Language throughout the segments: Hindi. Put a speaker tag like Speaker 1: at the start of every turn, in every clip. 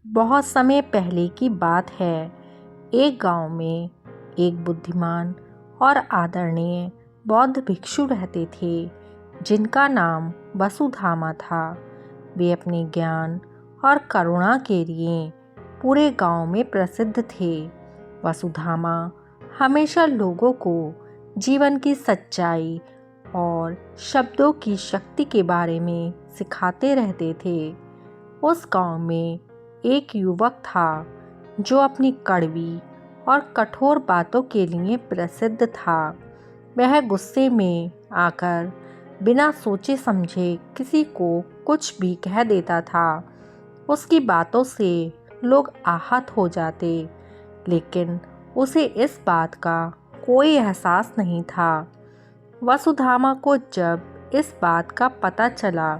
Speaker 1: बहुत समय पहले की बात है। एक गांव में एक बुद्धिमान और आदरणीय बौद्ध भिक्षु रहते थे जिनका नाम वसुधामा था। वे अपने ज्ञान और करुणा के लिए पूरे गांव में प्रसिद्ध थे। वसुधामा हमेशा लोगों को जीवन की सच्चाई और शब्दों की शक्ति के बारे में सिखाते रहते थे। उस गांव में एक युवक था जो अपनी कड़वी और कठोर बातों के लिए प्रसिद्ध था। वह गुस्से में आकर बिना सोचे समझे किसी को कुछ भी कह देता था। उसकी बातों से लोग आहत हो जाते, लेकिन उसे इस बात का कोई एहसास नहीं था। वसुधामा को जब इस बात का पता चला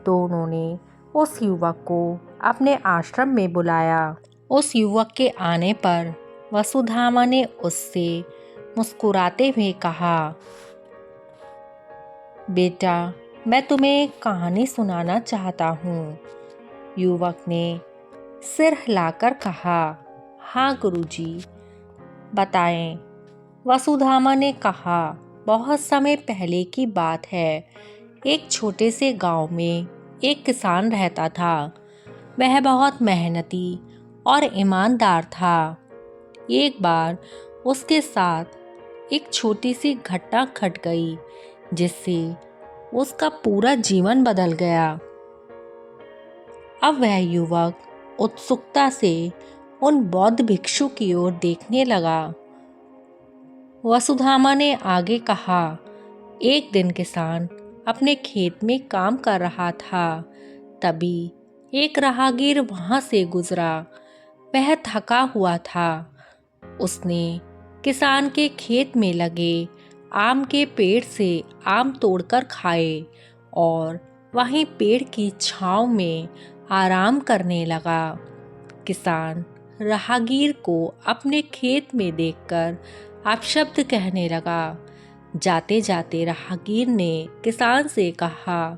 Speaker 1: तो उन्होंने उस युवक को अपने आश्रम में बुलाया। उस युवक के आने पर वसुधामा ने उससे मुस्कुराते हुए कहा, बेटा, मैं तुम्हें एक कहानी सुनाना चाहता हूँ। युवक ने सिर हिलाकर कहा, हाँ गुरुजी, बताएं। वसुधामा ने कहा, बहुत समय पहले की बात है। एक छोटे से गांव में एक किसान रहता था। वह बहुत मेहनती और ईमानदार था। एक बार उसके साथ एक छोटी सी घटना घट गई जिससे उसका पूरा जीवन बदल गया। अब वह युवक उत्सुकता से उन बौद्ध भिक्षु की ओर देखने लगा। वसुधामा ने आगे कहा, एक दिन किसान अपने खेत में काम कर रहा था। तभी एक राहगीर वहां से गुजरा। वह थका हुआ था। उसने किसान के खेत में लगे आम के पेड़ से आम तोड़कर खाए और वहीं पेड़ की छांव में आराम करने लगा। किसान राहगीर को अपने खेत में देखकर अपशब्द कहने लगा। जाते जाते राहगीर ने किसान से कहा,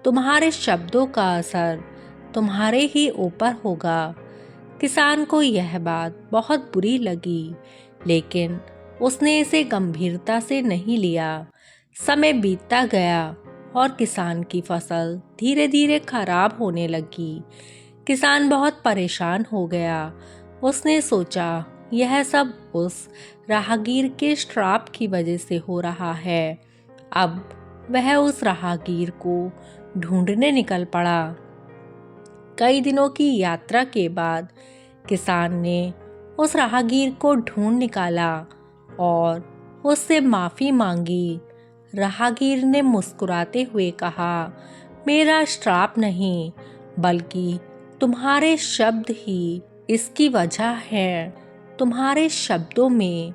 Speaker 1: तुम्हारे शब्दों का असर तुम्हारे ही ऊपर होगा। किसान को यह बात बहुत बुरी लगी, लेकिन उसने इसे गंभीरता से नहीं लिया। समय बीतता गया और किसान की फसल धीरे धीरे खराब होने लगी। किसान बहुत परेशान हो गया। उसने सोचा, यह सब उस राहगीर के श्राप की वजह से हो रहा है। अब वह उस राहगीर को ढूंढने निकल पड़ा। कई दिनों की यात्रा के बाद किसान ने उस राहगीर को ढूंढ निकाला और उससे माफ़ी मांगी। राहगीर ने मुस्कुराते हुए कहा, मेरा श्राप नहीं, बल्कि तुम्हारे शब्द ही इसकी वजह है। तुम्हारे शब्दों में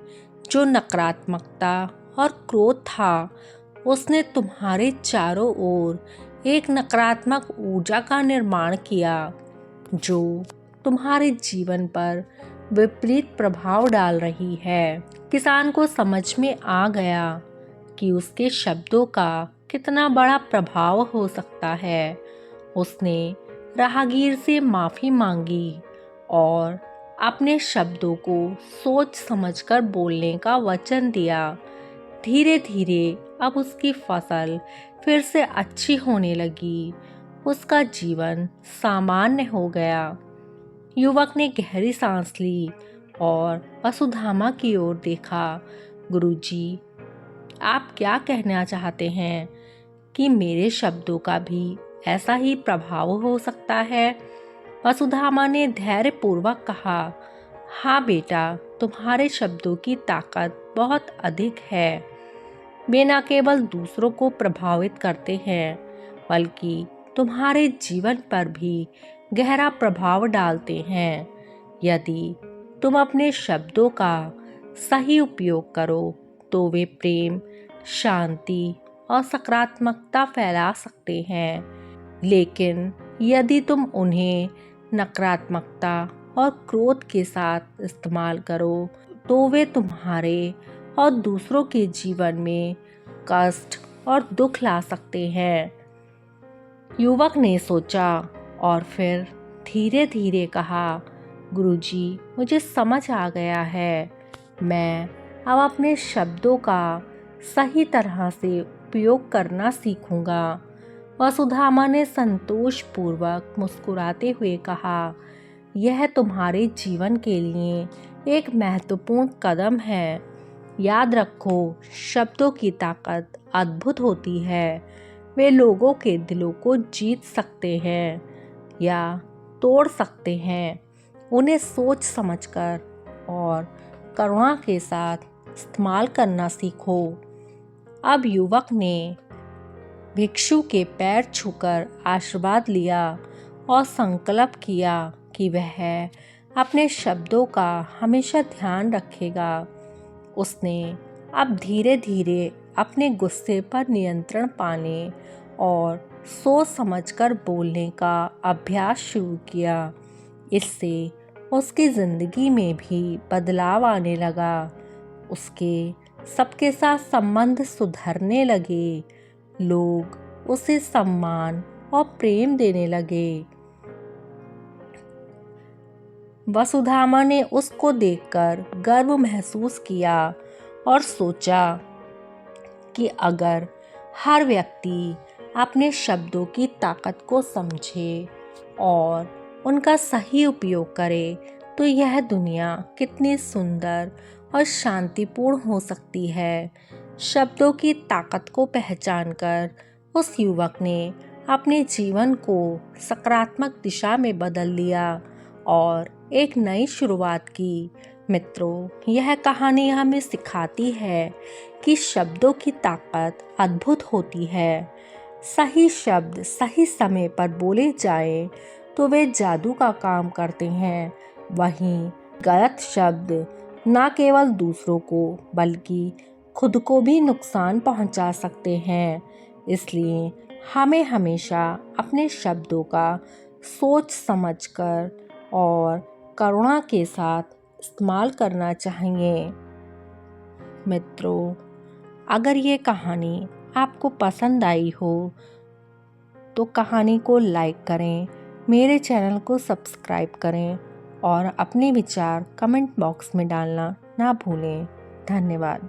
Speaker 1: जो नकारात्मकता और क्रोध था, उसने तुम्हारे चारों ओर एक नकारात्मक ऊर्जा का निर्माण किया जो तुम्हारे जीवन पर विपरीत प्रभाव डाल रही है। किसान को समझ में आ गया कि उसके शब्दों का कितना बड़ा प्रभाव हो सकता है। उसने राहगीर से माफ़ी मांगी और अपने शब्दों को सोच समझकर बोलने का वचन दिया। धीरे धीरे अब उसकी फसल फिर से अच्छी होने लगी। उसका जीवन सामान्य हो गया। युवक ने गहरी सांस ली और वसुधामा की ओर देखा। गुरुजी, आप क्या कहना चाहते हैं कि मेरे शब्दों का भी ऐसा ही प्रभाव हो सकता है? वसुधामा ने धैर्यपूर्वक कहा, हाँ बेटा, तुम्हारे शब्दों की ताकत बहुत अधिक है। वे न केवल दूसरों को प्रभावित करते हैं, बल्कि तुम्हारे जीवन पर भी गहरा प्रभाव डालते हैं। यदि तुम अपने शब्दों का सही उपयोग करो तो वे प्रेम, शांति और सकारात्मकता फैला सकते हैं। लेकिन यदि तुम उन्हें नकारात्मकता और क्रोध के साथ इस्तेमाल करो तो वे तुम्हारे और दूसरों के जीवन में कष्ट और दुख ला सकते हैं। युवक ने सोचा और फिर धीरे धीरे कहा, गुरुजी, मुझे समझ आ गया है। मैं अब अपने शब्दों का सही तरह से उपयोग करना सीखूंगा। वसुधामा ने संतोषपूर्वक मुस्कुराते हुए कहा, यह तुम्हारे जीवन के लिए एक महत्वपूर्ण कदम है। याद रखो, शब्दों की ताकत अद्भुत होती है। वे लोगों के दिलों को जीत सकते हैं या तोड़ सकते हैं। उन्हें सोच समझकर और करुणा के साथ इस्तेमाल करना सीखो। अब युवक ने भिक्षु के पैर छूकर आशीर्वाद लिया और संकल्प किया कि वह अपने शब्दों का हमेशा ध्यान रखेगा। उसने अब धीरे धीरे अपने गुस्से पर नियंत्रण पाने और सोच समझकर बोलने का अभ्यास शुरू किया। इससे उसकी ज़िंदगी में भी बदलाव आने लगा। उसके सबके साथ संबंध सुधरने लगे। लोग उसे सम्मान और प्रेम देने लगे। वसुधामा ने उसको देखकर गर्व महसूस किया और सोचा कि अगर हर व्यक्ति अपने शब्दों की ताकत को समझे और उनका सही उपयोग करे तो यह दुनिया कितनी सुंदर और शांतिपूर्ण हो सकती है। शब्दों की ताकत को पहचानकर उस युवक ने अपने जीवन को सकारात्मक दिशा में बदल लिया और एक नई शुरुआत की। मित्रों, यह कहानी हमें सिखाती है कि शब्दों की ताकत अद्भुत होती है। सही शब्द सही समय पर बोले जाएं तो वे जादू का काम करते हैं। वहीं गलत शब्द न केवल दूसरों को बल्कि खुद को भी नुकसान पहुंचा सकते हैं। इसलिए हमें हमेशा अपने शब्दों का सोच समझकर और करुणा के साथ इस्तेमाल करना चाहिए। मित्रों, अगर ये कहानी आपको पसंद आई हो तो कहानी को लाइक करें, मेरे चैनल को सब्सक्राइब करें और अपने विचार कमेंट बॉक्स में डालना ना भूलें। धन्यवाद।